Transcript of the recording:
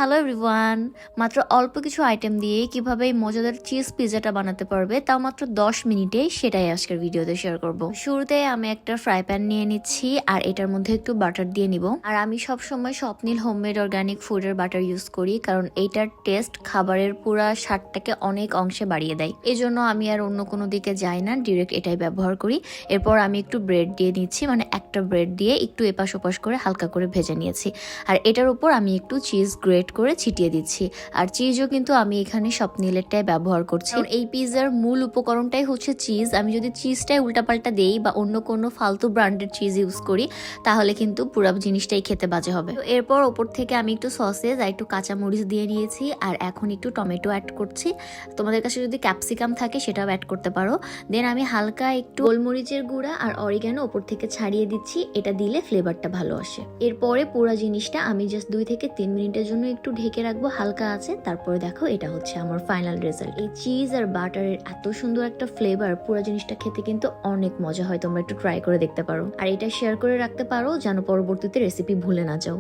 Hello everyone, মাত্র অল্প কিছু আইটেম দিয়ে কিভাবে এই মজাদার চিজ পিৎজাটা বানাতে পারবে তাও মাত্র 10 মিনিটেই, সেটাই আজকের ভিডিওতে শেয়ার করব। শুরুতে আমি একটা ফ্রাই প্যান নিয়ে নিচ্ছি আর এটার মধ্যে একটু বাটার দিয়ে নিব। আর আমি সব সময় স্বপ্নিল হোমমেড অর্গানিক ফুডের বাটার ইউজ করি, কারণ এইটার টেস্ট খাবারের পুরা স্বাদটাকে অনেক অংশে বাড়িয়ে দেয়। এজন্য আমি আর অন্য কোনো দিকে যাই না, ডিরেক্ট এটাই ব্যবহার করি। এরপর আমি একটু ব্রেড দিয়ে নিচ্ছি, মানে একটা ব্রেড দিয়ে একটু এপাশ ওপাশ করে হালকা করে ভেজে নিয়েছি। আর এটার উপর আমি একটু চিজ গ্রেট করে ছিটিয়ে দিচ্ছি। আর চিজও কিন্তু আমি এখানে স্বপ্নিলেরটাই ব্যবহার করছি। এই পিৎজার মূল উপকরণটাই হচ্ছে চিজ। আমি যদি চিজটাই উল্টাপাল্টা দেই বা অন্য কোনো ফালতু ব্র্যান্ডের চিজ ইউজ করি তাহলে কিন্তু পুরো জিনিসটাই খেতে বাজে হবে। তো এরপর ওপর থেকে আমি একটু সসেজ আর একটু কাঁচামরিচ দিয়ে নিয়েছি আর এখন একটু টমেটো অ্যাড করছি। তোমাদের কাছে যদি ক্যাপসিকাম থাকে সেটাও অ্যাড করতে পারো। দেন আমি হালকা একটু গোলমরিচের গুঁড়া আর অরিগানো ওপর থেকে ছাড়িয়ে দিচ্ছি, এটা দিলে ফ্লেভারটা ভালো আসে। এরপরে পুরো জিনিসটা আমি জাস্ট 2 থেকে 3 মিনিটের জন্য একটু ঢেকে রাখবো হালকা আছে। তারপরে দেখো এটা হচ্ছে আমার ফাইনাল রেজাল্ট। এই চিজ আর বাটারের এত সুন্দর একটা ফ্লেভার, পুরো জিনিসটা খেতে কিন্তু অনেক মজা হয়। তোমরা একটু ট্রাই করে দেখতে পারো আর এটা শেয়ার করে রাখতে পারো যেন পরবর্তীতে রেসিপি ভুলে না যাও।